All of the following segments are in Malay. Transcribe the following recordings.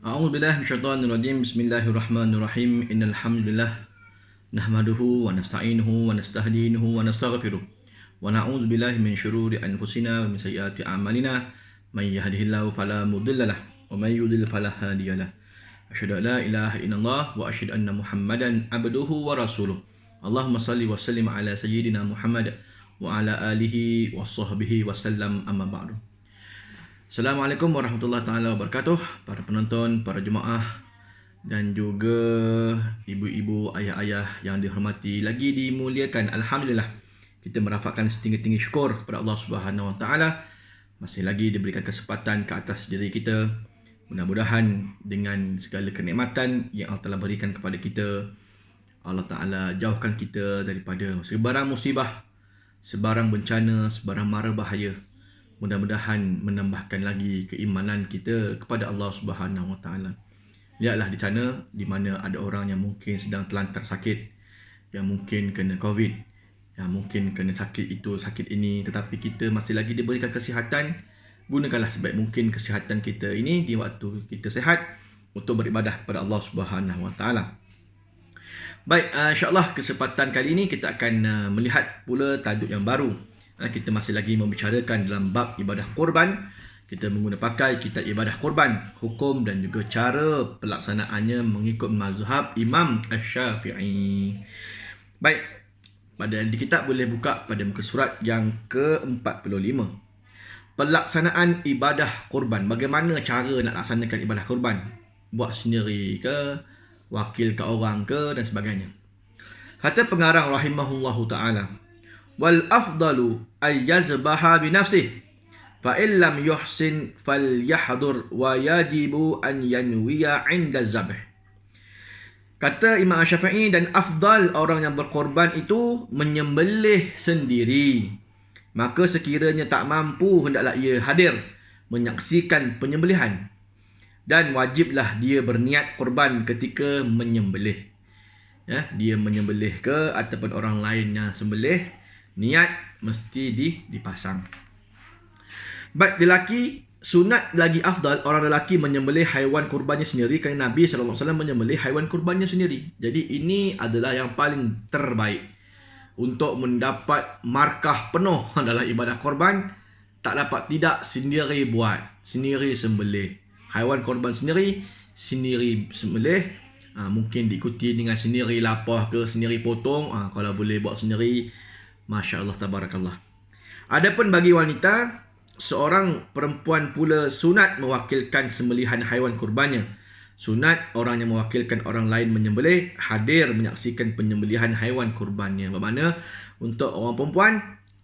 A'udzubillahi minasyaitonirrajim. Bismillahirrahmanirrahim. Innal hamdalillah nahmaduhu wa nasta'inuhu wa nastahdinuhu wa nastaghfiruh. Wa na'udzubillahi min syururi anfusina wa min sayyiati a'malina. May yahdihillahu fala mudhillalah wa may yudlil fala hadiyalah. Asyhadu an la ilaha illallah wa asyhadu anna Muhammadan abduhu wa rasuluh. Allahumma salli wa sallim ala sayyidina Muhammad wa ala alihi wa sahbihi wa sallam, amma ba'du. Assalamualaikum warahmatullahi taala wabarakatuh, para penonton, para jemaah dan juga ibu-ibu, ayah-ayah yang dihormati lagi dimuliakan. Alhamdulillah, kita merafakkan setinggi-tinggi syukur kepada Allah Subhanahu wa taala masih lagi diberikan kesempatan ke atas diri kita. Mudah-mudahan dengan segala kenikmatan yang Allah Taala berikan kepada kita, Allah Taala jauhkan kita daripada sebarang musibah, sebarang bencana, sebarang mara bahaya. Mudah-mudahan menambahkan lagi keimanan kita kepada Allah Subhanahu Wa Taala. Lihatlah di sana, di mana ada orang yang mungkin sedang terlantar sakit, yang mungkin kena COVID, yang mungkin kena sakit itu, sakit ini, tetapi kita masih lagi diberikan kesihatan. Gunakanlah sebaik mungkin kesihatan kita ini di waktu kita sihat untuk beribadah kepada Allah Subhanahu Wa Taala. Baik, insya-Allah kesempatan kali ini kita akan melihat pula tajuk yang baru. Kita masih lagi membicarakan dalam bab ibadah korban. Kita pakai kitab ibadah korban, hukum dan juga cara pelaksanaannya mengikut mazhab Imam Asy-Syafi'i. Baik, pada di kitab boleh buka pada muka surat yang ke-45. Pelaksanaan ibadah korban. Bagaimana cara nak laksanakan ibadah korban? Buat sendiri ke, wakil ke orang ke, dan sebagainya. Kata pengarang rahimahullahu ta'ala, wal afdalu ay yazbaha bi nafsihi fa in lam yuhsin falyahdur wa yajibu an yanwiya 'inda zabh. Kata Imam Syafi'i, dan afdal orang yang berkorban itu menyembelih sendiri. Maka sekiranya tak mampu, hendaklah ia hadir menyaksikan penyembelihan, dan wajiblah dia berniat korban ketika menyembelih. Dia menyembelih ke ataupun orang lain yang sembelih, niat mesti dipasang. Baik, lelaki sunat lagi afdal orang lelaki menyembelih haiwan kurbannya sendiri, kerana Nabi SAW menyembelih haiwan kurbannya sendiri. Jadi ini adalah yang paling terbaik untuk mendapat markah penuh dalam ibadah korban. Tak dapat tidak, sendiri buat, sendiri sembelih haiwan korban sendiri, sendiri sembelih. Mungkin diikuti dengan sendiri lapah ke, sendiri potong. Kalau boleh buat sendiri, Masya Allah, tabarakallah. Adapun bagi wanita, seorang perempuan pula sunat mewakilkan sembelihan haiwan kurbannya. Sunat orang yang mewakilkan orang lain menyembelih, hadir menyaksikan penyembelihan haiwan kurbannya. Bermakna untuk orang perempuan,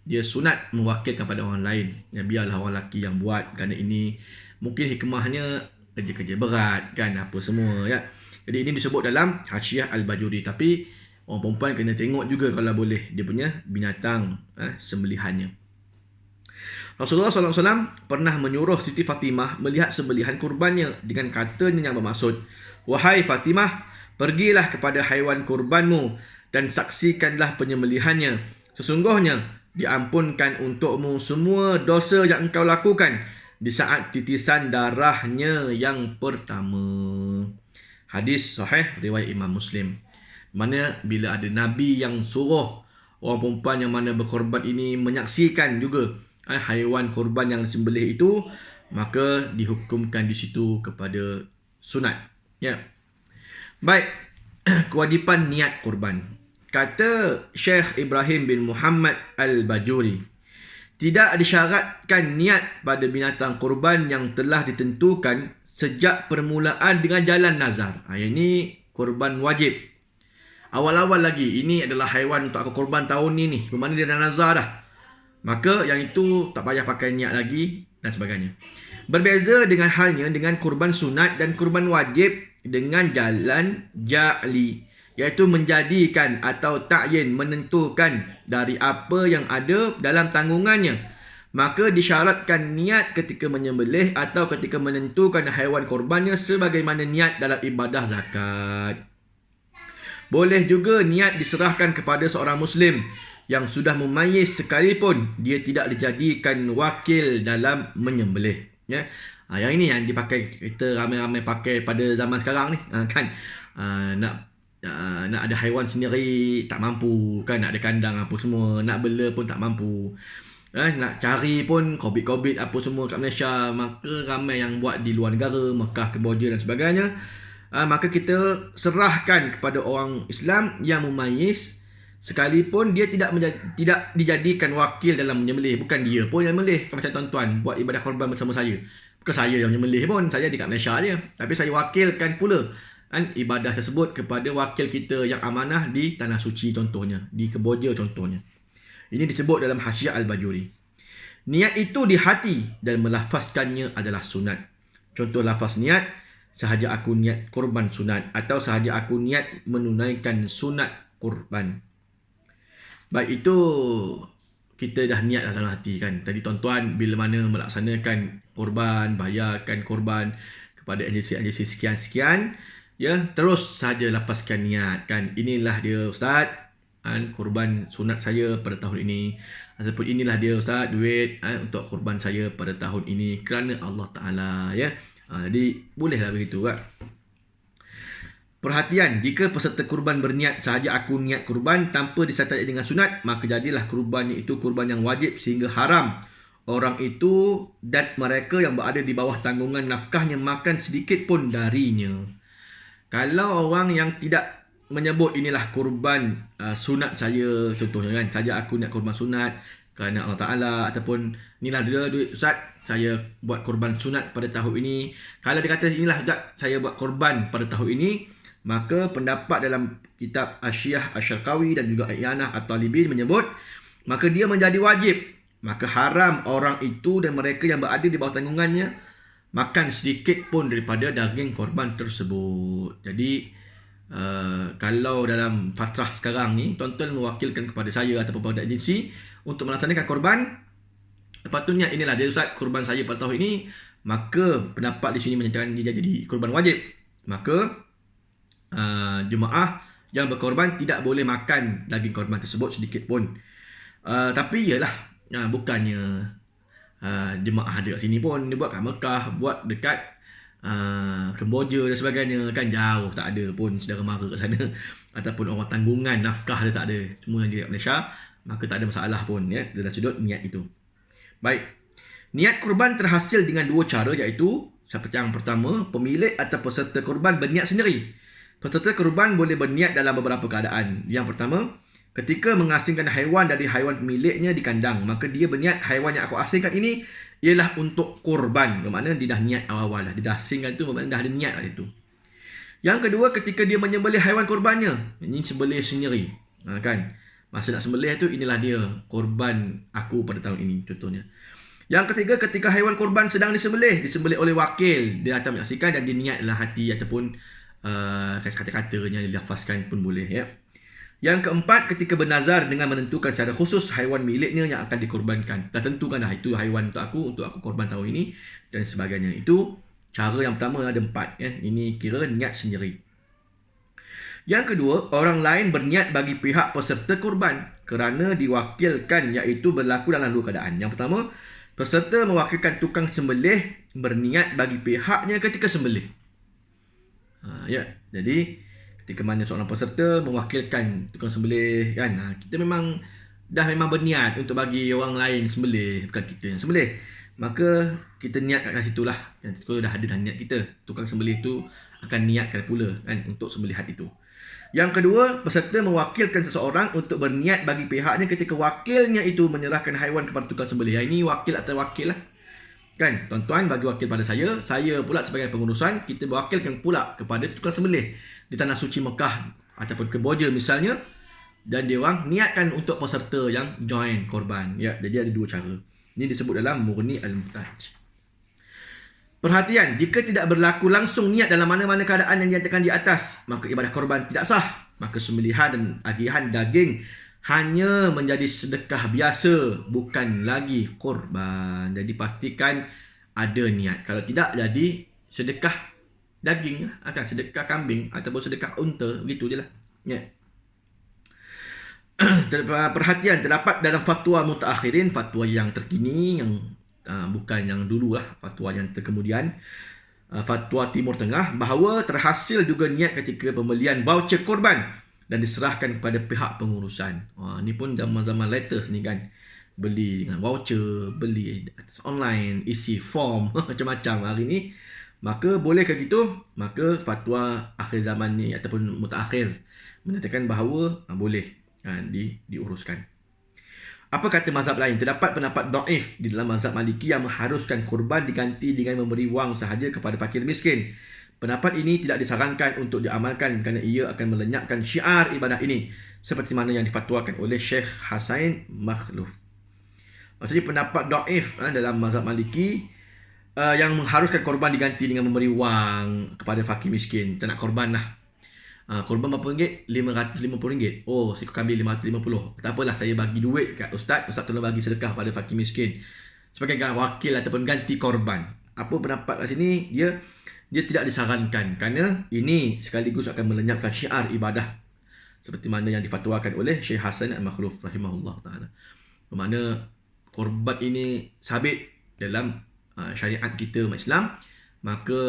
dia sunat mewakilkan kepada orang lain. Biarlah orang lelaki yang buat, kerana ini mungkin hikmahnya kerja-kerja berat kan, apa semua ya. Jadi ini disebut dalam Hasyiah Al-Bajuri. Tapi orang perempuan kena tengok juga kalau boleh dia punya binatang sembelihannya. Rasulullah SAW pernah menyuruh Siti Fatimah melihat sembelihan kurbannya dengan katanya yang bermaksud, wahai Fatimah, pergilah kepada haiwan kurbanmu dan saksikanlah penyembelihannya. Sesungguhnya diampunkan untukmu semua dosa yang engkau lakukan di saat titisan darahnya yang pertama. Hadis sahih riwayat Imam Muslim. Mana bila ada Nabi yang suruh orang perempuan yang mana berkorban ini menyaksikan juga haiwan korban yang disembelih itu, maka dihukumkan di situ kepada sunat. Ya. Baik, kewajipan niat korban. Kata Syekh Ibrahim bin Muhammad Al-Bajuri, tidak disyaratkan niat pada binatang korban yang telah ditentukan sejak permulaan dengan jalan nazar. Ini korban wajib. Awal-awal lagi, ini adalah haiwan untuk aku korban tahun ni, bermakna dia dah nazar dah. Maka yang itu tak payah pakai niat lagi dan sebagainya. Berbeza dengan halnya dengan kurban sunat dan kurban wajib dengan jalan ja'li, iaitu menjadikan atau ta'yin, menentukan dari apa yang ada dalam tanggungannya. Maka disyaratkan niat ketika menyembelih atau ketika menentukan haiwan korbannya sebagaimana niat dalam ibadah zakat. Boleh juga niat diserahkan kepada seorang Muslim yang sudah memayyiz sekalipun dia tidak dijadikan wakil dalam menyembelih. Ya. Yang ini yang dipakai, kita ramai-ramai pakai pada zaman sekarang ni, kan. Nak ada haiwan sendiri tak mampu, kan. Nak ada kandang apa semua, nak bela pun tak mampu. Nak cari pun COVID apa semua kat Malaysia. Maka ramai yang buat di luar negara, Mekah, Kemboja dan sebagainya. Maka kita serahkan kepada orang Islam yang mumayyiz, sekalipun dia tidak dijadikan wakil dalam menyembelih. Bukan dia pun yang menyembelih. Macam tuan-tuan buat ibadah korban bersama saya, bukan saya yang menyembelih pun, saya dekat Malaysia je, tapi saya wakilkan pula ibadah tersebut kepada wakil kita yang amanah di Tanah Suci contohnya, di Kemboja contohnya. Ini disebut dalam Hasyiah Al-Bajuri. Niat itu di hati dan melafazkannya adalah sunat. Contoh lafaz niat, sahaja aku niat korban sunat, atau sahaja aku niat menunaikan sunat korban. Baik, itu kita dah niat dalam hati, kan. Tadi tuan-tuan bila mana melaksanakan korban, bayarkan korban kepada agensi-agensi sekian-sekian, ya, terus saja lapaskan niat, kan. Inilah dia Ustaz, korban sunat saya pada tahun ini, ataupun inilah dia Ustaz duit untuk korban saya pada tahun ini kerana Allah Ta'ala, ya. Jadi bolehlah begitu, kan. Perhatian, jika peserta kurban berniat sahaja aku niat kurban tanpa disertai dengan sunat, maka jadilah kurbannya itu kurban yang wajib sehingga haram orang itu dan mereka yang berada di bawah tanggungan nafkahnya makan sedikit pun darinya. Kalau orang yang tidak menyebut inilah kurban sunat saya, contohnya, kan, saja aku niat kurban sunat kerana Allah Ta'ala, ataupun inilah dia duit Ustaz, saya buat kurban sunat pada tahun ini. Kalau dia kata inilah Ustaz, saya buat kurban pada tahun ini, maka pendapat dalam kitab Asyiah Asy-Syarqawi dan juga I'anah At-Talibin menyebut, maka dia menjadi wajib. Maka haram orang itu dan mereka yang berada di bawah tanggungannya makan sedikit pun daripada daging korban tersebut. Jadi kalau dalam fatrah sekarang ni tuan-tuan mewakilkan kepada saya ataupun kepada agensi untuk melaksanakan korban, patutnya inilah dia Ustaz korban saya pada tahun ini, maka pendapat di sini menyatakan dia jadi korban wajib. Maka jemaah yang berkorban tidak boleh makan daging korban tersebut sedikit pun. Tapi ialah bukannya jemaah ada kat sini pun, dia buat kat Mekah, buat dekat Kemboja dan sebagainya, kan, jauh, tak ada pun saudara mara kat sana ataupun orang tanggungan nafkah dia tak ada, semua yang di Malaysia, maka tak ada masalah pun, ya, dalam sudut niat itu. Baik, niat kurban terhasil dengan dua cara, iaitu seperti yang pertama, pemilik atau peserta kurban berniat sendiri. Peserta kurban boleh berniat dalam beberapa keadaan. Yang pertama, ketika mengasingkan haiwan dari haiwan pemiliknya di kandang, maka dia berniat haiwan yang aku asingkan ini ialah untuk korban. Bermakna dia dah niat awal-awal dah. Dia dah asingkan tu, bermakna dah ada niat lah itu. Yang kedua, ketika dia menyembelih haiwan korbannya. Ini sembelih sendiri. Kan? Masa nak sembelih tu, inilah dia korban aku pada tahun ini, contohnya. Yang ketiga, ketika haiwan korban sedang disembelih oleh wakil, dia akan menyaksikan dan dia niat dalam hati ataupun kata-katanya dilafazkan pun boleh, ya. Yang keempat, ketika bernazar dengan menentukan secara khusus haiwan miliknya yang akan dikorbankan. Dah tentukan dah itu haiwan untuk aku korban tahun ini dan sebagainya. Itu cara yang pertama, ada 4, ya. Ini kira niat sendiri. Yang kedua, orang lain berniat bagi pihak peserta korban kerana diwakilkan, iaitu berlaku dalam dua keadaan. Yang pertama, peserta mewakilkan tukang sembelih berniat bagi pihaknya ketika sembelih. Ya, jadi ketika mana seorang peserta mewakilkan tukang sembelih, kan, kita memang berniat untuk bagi orang lain sembelih, bukan kita yang sembelih, maka kita niat kat situ lah, kan, itu dah ada dah niat kita. Tukang sembelih tu akan niatkan pula, kan, untuk sembelihan itu. Yang kedua, peserta mewakilkan seseorang untuk berniat bagi pihaknya ketika wakilnya itu menyerahkan haiwan kepada tukang sembelih. Ini wakil atau wakil lah, kan, tuan-tuan bagi wakil pada saya pula sebagai pengurusan, kita berwakilkan pula kepada tukang sembelih di Tanah Suci Mekah ataupun Kemboja misalnya, dan dia orang niatkan untuk peserta yang join korban, ya. Jadi ada dua cara. Ini disebut dalam Mughni Al-Muhtaj. Perhatian, jika tidak berlaku langsung niat dalam mana-mana keadaan yang dinyatakan di atas, maka ibadah korban tidak sah. Maka sembelihan dan agihan daging hanya menjadi sedekah biasa, bukan lagi korban. Jadi pastikan ada niat. Kalau tidak, jadi sedekah daging, akan sedekah kambing ataupun sedekah unta, begitu je lah, ya. Perhatian, terdapat dalam fatwa mutaakhirin, fatwa yang terkini, yang bukan yang dulu lah, fatwa yang terkemudian, fatwa Timur Tengah, bahawa terhasil juga niat ketika pembelian voucher korban dan diserahkan kepada pihak pengurusan. Ni pun zaman-zaman latest ni kan, beli dengan voucher, beli atas online, isi form macam-macam hari ni. Maka bolehkah gitu? Maka fatwa akhir zaman ni ataupun mutakhir menyatakan bahawa boleh diuruskan. Apa kata mazhab lain? Terdapat pendapat dhaif di dalam mazhab Maliki yang mengharuskan korban diganti dengan memberi wang sahaja kepada fakir miskin. Pendapat ini tidak disarankan untuk diamalkan kerana ia akan melenyapkan syiar ibadah ini, seperti mana yang difatwakan oleh Syekh Hasain Makhluf. Maksudnya pendapat dhaif dalam mazhab Maliki yang mengharuskan korban diganti dengan memberi wang kepada fakir miskin. Tak nak korban lah. Korban berapa ringgit? RM550. Oh, saya ambil RM550. Tak apalah, saya bagi duit kat ustaz. Ustaz tolong bagi sedekah pada fakir miskin sebagai wakil ataupun ganti korban. Apa pendapat kat sini? Dia tidak disarankan kerana ini sekaligus akan melenyapkan syiar ibadah, seperti mana yang difatwakan oleh Syekh Hasan Al-Makhluf rahimahullah ta'ala. Bermakna korban ini sabit dalam syariat kita umat Islam. Maka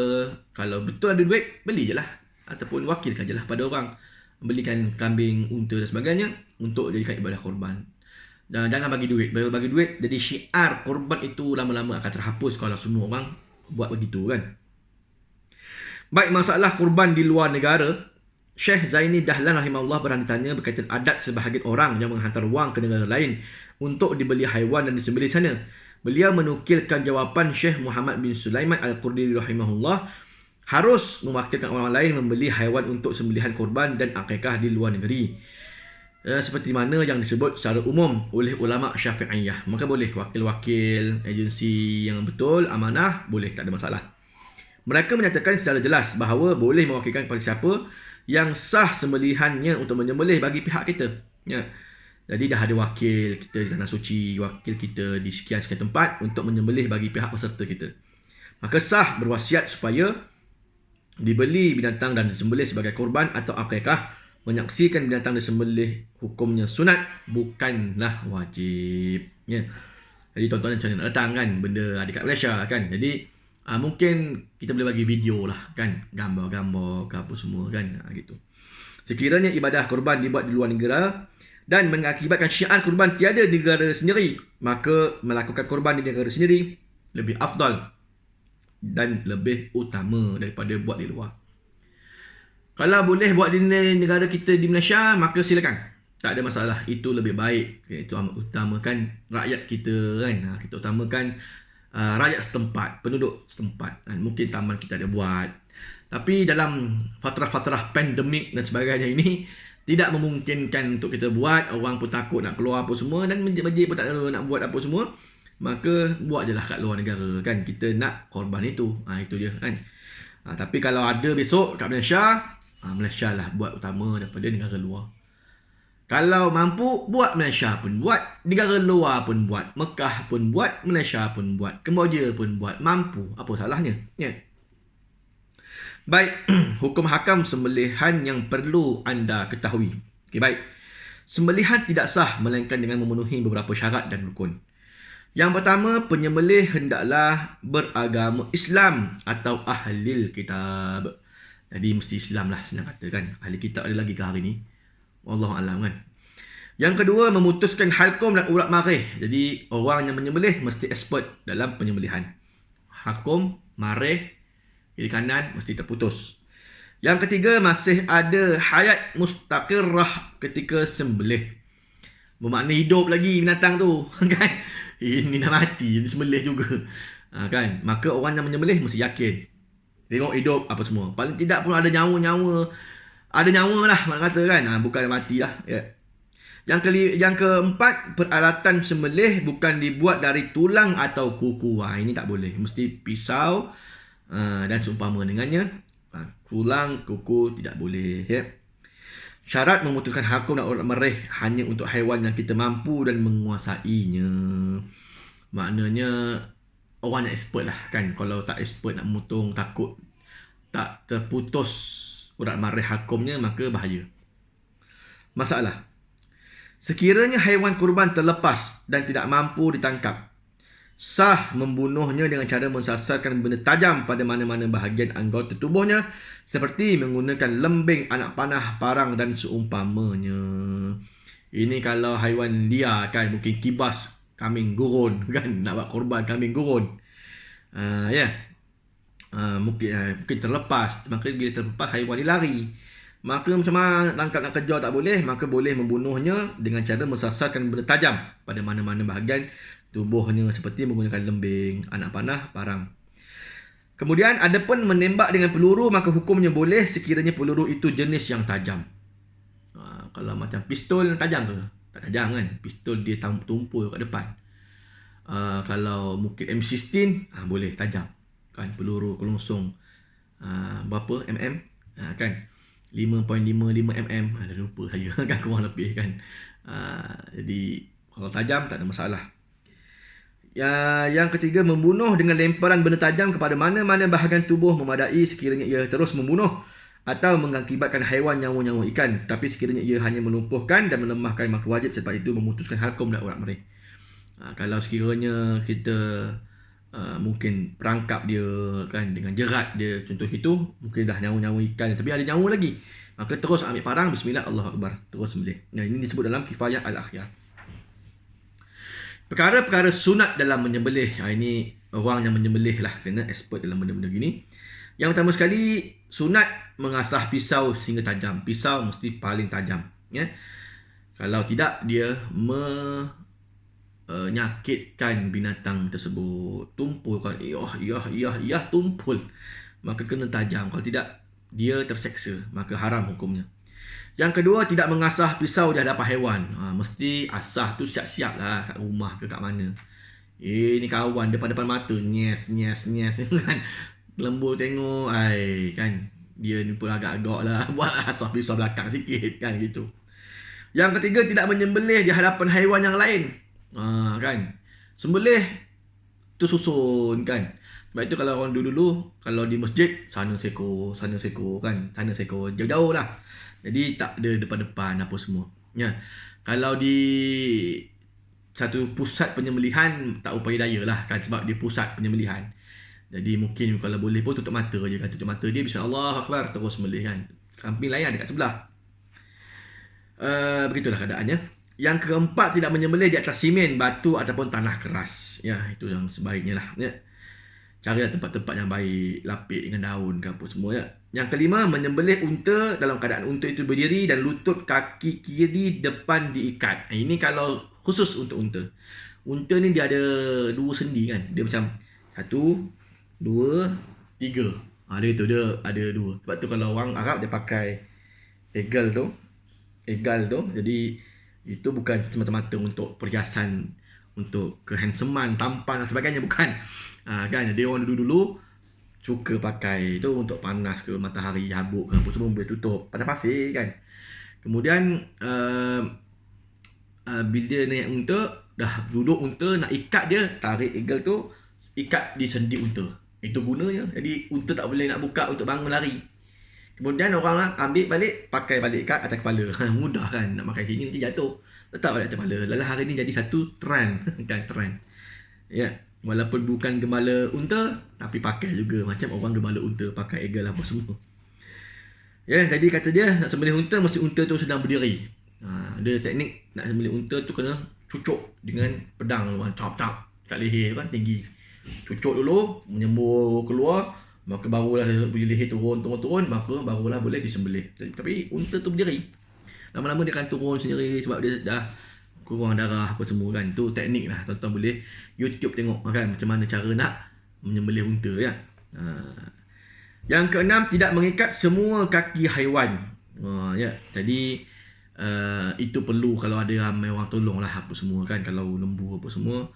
kalau betul ada duit, beli je lah, ataupun wakilkan je lah pada orang, belikan kambing, unta dan sebagainya untuk jadikan ibadah korban. Dan jangan bagi duit. Bagi duit jadi syiar korban itu lama-lama akan terhapus kalau semua orang buat begitu kan. Baik, masalah korban di luar negara, Syekh Zaini Dahlan rahimahullah pernah ditanya berkaitan adat sebahagian orang yang menghantar wang ke negara lain untuk dibeli haiwan dan disembelih sana. Beliau menukilkan jawapan Syekh Muhammad bin Sulaiman Al-Qurdiri rahimahullah, harus mewakilkan orang lain membeli haiwan untuk sembelihan korban dan akikah di luar negeri, seperti mana yang disebut secara umum oleh ulama Syafi'iyah. Maka boleh wakil-wakil agensi yang betul, amanah, boleh, tak ada masalah. Mereka menyatakan secara jelas bahawa boleh mewakilkan kepada siapa yang sah sembelihannya untuk menyembelih bagi pihak kita. Ya. Jadi dah ada wakil kita di Tanah Suci, wakil kita di sekian-sekian tempat untuk menyembelih bagi pihak peserta kita. Maka sah berwasiat supaya dibeli binatang dan disembelih sebagai korban atau akikah. Menyaksikan binatang disembelih hukumnya sunat, bukanlah wajib. Ya. Jadi tuan-tuan macam mana nak datang kan, benda dekat Malaysia kan. Jadi mungkin kita boleh bagi video lah kan, gambar-gambar ke apa semua kan, gitu. Sekiranya ibadah korban dibuat di luar negara dan mengakibatkan syiar korban tiada di negara sendiri, maka melakukan korban di negara sendiri lebih afdal dan lebih utama daripada buat di luar. Kalau boleh buat di negara kita di Malaysia, maka silakan, tak ada masalah. Itu lebih baik. Itu utamakan rakyat kita kan. Kita utamakan rakyat setempat, penduduk setempat. Mungkin taman kita ada buat, tapi dalam fatrah-fatrah pandemik dan sebagainya ini tidak memungkinkan untuk kita buat. Orang pun takut nak keluar apa semua, dan masjid-masjid pun tak ada nak buat apa semua. Maka buat je lah kat luar negara kan. Kita nak korban itu. Itu dia kan. Tapi kalau ada besok kat Malaysia, Malaysia lah buat utama daripada negara luar. Kalau mampu buat, Malaysia pun buat, negara luar pun buat, Mekah pun buat, Malaysia pun buat, Kemboja pun buat. Mampu, apa salahnya? Ya. Baik, hukum hakam sembelihan yang perlu anda ketahui. Okey, baik. Sembelihan tidak sah melainkan dengan memenuhi beberapa syarat dan rukun. Yang pertama, penyembelih hendaklah beragama Islam atau ahlil kitab. Jadi mesti Islam lah, senang kata kan. Ahli kitab ada lagi ke hari ni? Wallahualam kan. Yang kedua, memutuskan halqum dan urat marih. Jadi orang yang menyembelih mesti expert dalam penyembelihan. Halqum, marih, kiri kanan mesti terputus. Yang ketiga, masih ada hayat mustaqirrah ketika sembelih. Bermakna hidup lagi binatang tu kan. Ini dah mati, disembelih juga. Kan? Maka orang yang menyembelih mesti yakin. Tengok hidup apa semua. Paling tidak pun ada nyawa-nyawa. Ada nyawa lah nak kata kan. Bukan mati lah. Ya. Yang keempat, peralatan sembelih bukan dibuat dari tulang atau kuku. Ini tak boleh. Mesti pisau dan seumpama dengannya. Tulang, kuku tidak boleh. Ya. Syarat memutuskan hakum dan urat marih hanya untuk haiwan yang kita mampu dan menguasainya. Maknanya orang yang expert lah kan. Kalau tak expert nak memotong, takut tak terputus urat marih hakumnya, maka bahaya. Masalah, sekiranya haiwan kurban terlepas dan tidak mampu ditangkap, sah membunuhnya dengan cara mensasarkan benda tajam pada mana-mana bahagian anggota tubuhnya seperti menggunakan lembing, anak panah, parang dan seumpamanya. Ini kalau haiwan liar kan, mungkin kibas, kambing gurun kan, nak buat korban kambing gurun. Mungkin terlepas. Maka bila terlepas, haiwan ni lari. Maka macam mana nak tangkap, nak kejar tak boleh. Maka boleh membunuhnya dengan cara mensasarkan benda tajam pada mana-mana bahagian tubuhnya seperti menggunakan lembing, anak panah, parang. Kemudian adapun menembak dengan peluru, maka hukumnya boleh sekiranya peluru itu jenis yang tajam. Kalau macam pistol tajam ke? Tak tajam kan? Pistol dia tumpul kat depan. Kalau mungkin M16 boleh tajam kan, peluru kelungsung berapa mm kan, 5.55 mm, dah lupa saya kan, kurang lebih kan. Jadi kalau tajam tak ada masalah. Yang ketiga, membunuh dengan lemparan benda tajam kepada mana-mana bahagian tubuh memadai sekiranya ia terus membunuh atau mengakibatkan haiwan nyawa-nyawa ikan, tapi sekiranya ia hanya melumpuhkan dan melemahkan, maka wajib selepas itu memutuskan hukum dan urat mereka. Kalau sekiranya kita mungkin perangkap dia kan dengan jerat dia, contoh itu, mungkin dah nyawa-nyawa ikan tapi ada nyawa lagi, maka terus ambil parang, bismillah, Allahu Akbar, terus sembelih. Ini disebut dalam Kifayah Al-Akhyar. Perkara-perkara sunat dalam menyembelih. Ini orang yang menyembelih lah, kena expert dalam benda-benda gini. Yang pertama sekali, sunat mengasah pisau sehingga tajam. Pisau mesti paling tajam. Kalau tidak, dia menyakitkan binatang tersebut. Tumpul kan, tumpul. Maka kena tajam. Kalau tidak, dia terseksa. Maka haram hukumnya. Yang kedua, tidak mengasah pisau di hadapan haiwan. Mesti asah tu siap-siap lah kat rumah ke kat mana. Ni kawan depan-depan mata, nyes kan. Lembu tengok, kan. Dia ni pun agak-agak lah buat asah pisau belakang sikit kan gitu. Yang ketiga, tidak menyembelih di hadapan haiwan yang lain. Kan. Sembelih tu susun kan. Sebab itu kalau orang dulu kalau di masjid, sana seko kan. Sana seko jauh-jauh lah. Jadi tak ada depan-depan apa semua. Kalau di satu pusat penyembelihan, tak upaya daya lah kan, sebab dia pusat penyembelihan. Jadi mungkin kalau boleh pun tutup mata je kan. Tutup mata dia, bismillah, Akbar, terus sembelih kan. Kambing lain dekat sebelah. Begitulah keadaannya. Yang keempat, tidak menyembelih di atas simen, batu ataupun tanah keras. Itu yang sebaiknya lah. Carilah tempat-tempat yang baik, lapik dengan daun ke apa semua. Yang kelima, menyembelih unta dalam keadaan unta itu berdiri dan lutut kaki kiri depan diikat. Ini kalau khusus untuk unta. Unta ni dia ada 2 sendi kan. Dia macam 1, 2, 3. Dia tu, dia ada 2. Sebab tu kalau orang Arab dia pakai egal tu. Jadi itu bukan semata-mata untuk perhiasan, untuk kehandsoman, tampan dan sebagainya, bukan. Kan dia orang dulu suka pakai itu untuk panas ke, matahari habuk ke apa semua boleh tutup pada pasir kan. Kemudian bila naik unta, dah duduk unta, nak ikat dia, tarik egal tu, ikat di sendi unta. Itu gunanya. Jadi unta tak boleh nak buka untuk bangun lari. Kemudian orang lah ambil balik, pakai balik kat atas kepala. Mudah kan nak pakai sini, nanti jatuh, letak balik atas kepala. Lalu hari ni jadi satu trend kan, trend. Walaupun bukan gembala unta, tapi pakai juga macam orang gembala unta, pakai egal apa semua. Jadi kata dia, nak sembelih unta, mesti unta tu sedang berdiri. Ada teknik nak sembelih unta tu, kena cucuk dengan pedang, cap-cap kat leher kan, tinggi. Cucuk dulu, menyembur keluar, maka barulah leher turun, maka barulah boleh disembelih. Tapi unta tu berdiri. Lama-lama dia akan turun sendiri sebab dia dah kurang darah apa semua kan. Tu teknik lah, tuan-tuan boleh YouTube tengok kan macam mana cara nak menyembelih unta ya. Yang keenam, tidak mengikat semua kaki haiwan. Jadi itu perlu kalau ada ramai orang tolong lah apa semua kan, kalau lembu apa semua,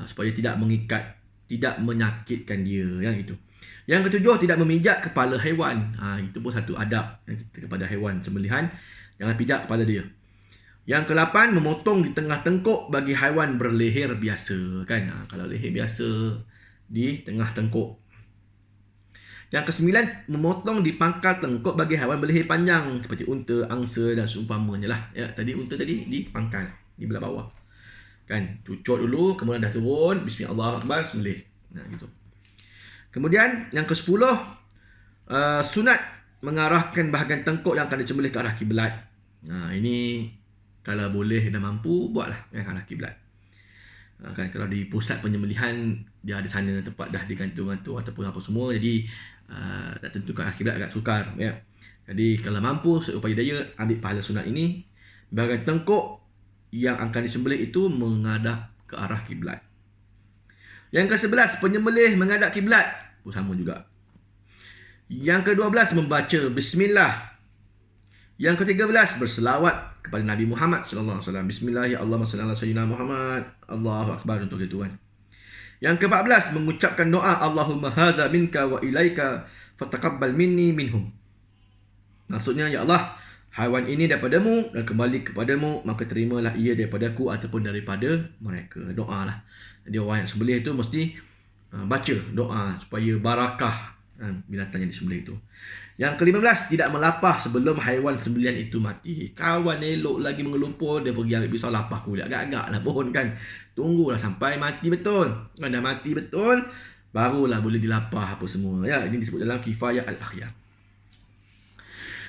supaya tidak mengikat, tidak menyakitkan dia itu. Yang ketujuh, tidak memijak kepala haiwan. Itu pun satu adab kita kepada haiwan sembelihan, jangan pijak kepala dia. Yang ke-8, memotong di tengah tengkuk bagi haiwan berleher biasa kan. Kalau leher biasa di tengah tengkuk. Yang ke-9, memotong di pangkal tengkuk bagi haiwan berleher panjang seperti unta, angsa dan seumpamanya lah. Tadi unta tadi di pangkal, di belah bawah. Kan, cucuk dulu, kemudian dah turun, bismillahirrahmanirrahim, sembelih. Nah, gitu. Kemudian yang ke-10, sunat mengarahkan bahagian tengkuk yang akan disembelih ke arah kiblat. Nah, ini kalau boleh dan mampu, buatlah ke arah kiblat. Kan kalau di pusat penyembelihan, dia ada sana tempat dah digantung-gantung ataupun apa semua, jadi tak tentu ke arah kiblat agak sukar, ya. Jadi kalau mampu seupaya daya ambil pahala sunat ini, bahagian tengkuk yang akan disembelih itu menghadap ke arah kiblat. Yang ke-11, penyembelih menghadap kiblat pun sama juga. Yang ke-12, membaca bismillah. Yang ke-13, berselawat kepada Nabi Muhammad sallallahu alaihi wasallam. Bismillahirrahmanirrahim. Allahumma shalli ala Muhammad. Allahu akbar, untuk itu kan. Yang ke-14, mengucapkan doa Allahumma hadza minka wa ilaika fataqabbal minni minhum. Maksudnya, ya Allah, haiwan ini daripadamu dan kembali kepadamu, maka terimalah ia daripadaku ataupun daripada mereka. Doa lah. Jadi orang yang sembelih itu mesti baca doa supaya barakah binatang yang disembelih itu. Yang ke-15, tidak melapah sebelum haiwan sembelihan itu mati. Kawan elok lagi mengelumpur, dia pergi ambil pisau lapah kulit. Agak-agak lah pun kan. Tunggulah sampai mati betul. Kalau dah mati betul, barulah boleh dilapah apa semua. Ya, ini disebut dalam Kifayah Al-Akhyar.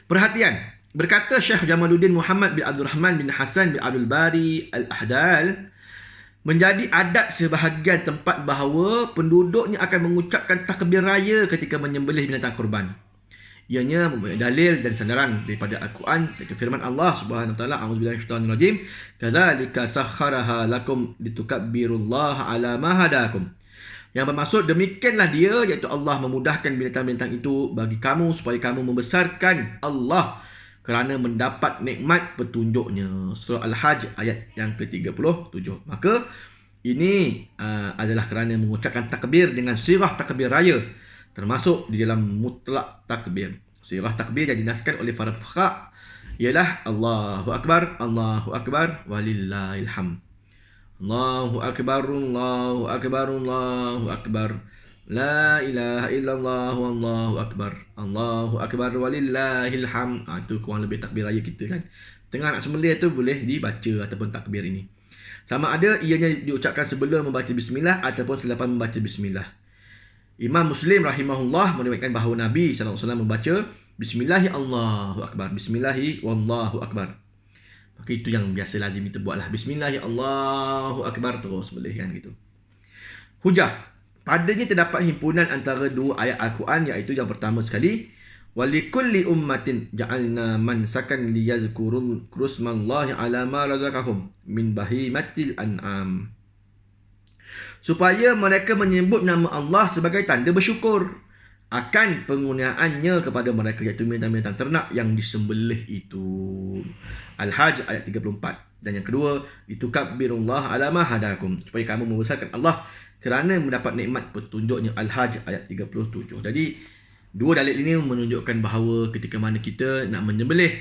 Perhatian. Berkata Syekh Jamaluddin Muhammad bin Abdul Rahman bin Hasan bin Abdul Bari Al-Ahdal, menjadi adat sebahagian tempat bahawa penduduknya akan mengucapkan takbir raya ketika menyembelih binatang kurban. Ianya mempunyai dalil dan sandaran daripada Al-Quran, iaitu firman Allah Subhanahu wa taala, a'udzubillahi minasyaitonir rajim, kadzalika sakhkharaha lakum litukabbirullaha ala ma hadakum. Yang bermaksud demikianlah dia, iaitu Allah memudahkan binatang-binatang itu bagi kamu supaya kamu membesarkan Allah kerana mendapat nikmat petunjuknya. Surah Al-Hajj ayat yang ke-37. Maka ini adalah kerana mengucapkan takbir dengan sirah takbir raya, termasuk di dalam mutlak takbir. Sirah takbir yang dinaskan oleh para fuqaha ialah Allahu Akbar, Allahu Akbar, walillahil hamd. Allahu Akbar, Allahu Akbar, Allahu Akbar. La ilaha illallah wallahu akbar. Allahu akbar walillahil hamd. Itu kurang lebih takbir raya kita kan. Tengah nak sembelih tu boleh dibaca ataupun takbir ini. Sama ada ianya diucapkan sebelum membaca bismillah ataupun selepas membaca bismillah. Imam Muslim rahimahullah meriwayatkan bahawa Nabi sallallahu alaihi wasallam membaca bismillahi Allahu akbar, bismillahi wallahu akbar. Maka itu yang biasa lazim kita buatlah, bismillahi Allahu akbar, terus boleh kan gitu. Hujah. Padanya terdapat himpunan antara dua ayat Al-Quran, iaitu yang pertama sekali, walikulli ummatin ja'alna mansakan liyazkurul rusmallahi ala ma razaqahum min bahimatil an'am. Supaya mereka menyebut nama Allah sebagai tanda bersyukur akan penggunaannya kepada mereka, iaitu binatang-binatang ternak yang disembelih itu. Al-Hajj ayat 34. Dan yang kedua, litukabbirullaha ala ma hadakum, supaya kamu membesarkan Allah kerana mendapat nikmat petunjuknya. Al-Hajj ayat 37. Jadi dua dalil ini menunjukkan bahawa ketika mana kita nak menyembelih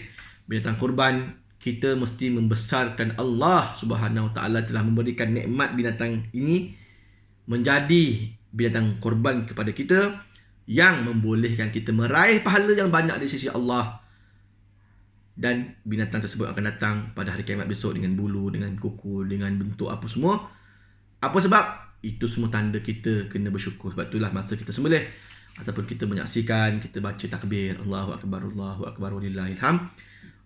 binatang kurban, kita mesti membesarkan Allah Subhanahu wa taala telah memberikan nikmat binatang ini menjadi binatang kurban kepada kita, yang membolehkan kita meraih pahala yang banyak di sisi Allah. Dan binatang tersebut akan datang pada hari kiamat besok dengan bulu, dengan kuku, dengan bentuk apa semua. Apa sebab? Itu semua tanda kita kena bersyukur. Sebab itulah masa kita sembelih ataupun kita menyaksikan, kita baca takbir Allahu Akbar, Allahu Akbar, walillahil hamd.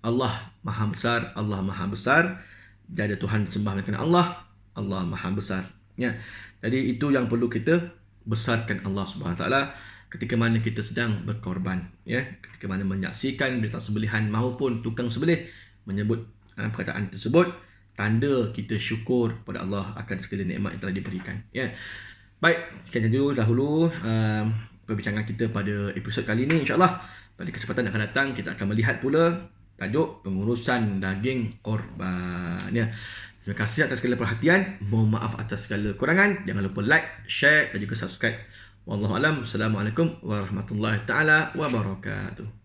Allah Maha Besar, Allah Maha Besar. Tiada Tuhan disembah melainkan Allah, Allah Maha Besar. Ya. Jadi itu yang perlu kita besarkan Allah Subhanahu wa taala ketika mana kita sedang berkorban, ya. Ketika mana menyaksikan binatang sembelihan maupun tukang sembelih menyebut perkataan tersebut, tanda kita syukur kepada Allah akan segala nikmat yang telah diberikan. Ya. Baik, sekian dahulu perbincangan kita pada episod kali ini. InsyaAllah pada kesempatan yang akan datang kita akan melihat pula tajuk pengurusan daging korban. Ya. Terima kasih atas segala perhatian. Mohon maaf atas segala kurangan. Jangan lupa like, share dan juga subscribe. Wallahualam. Assalamualaikum warahmatullahi taala wabarakatuh.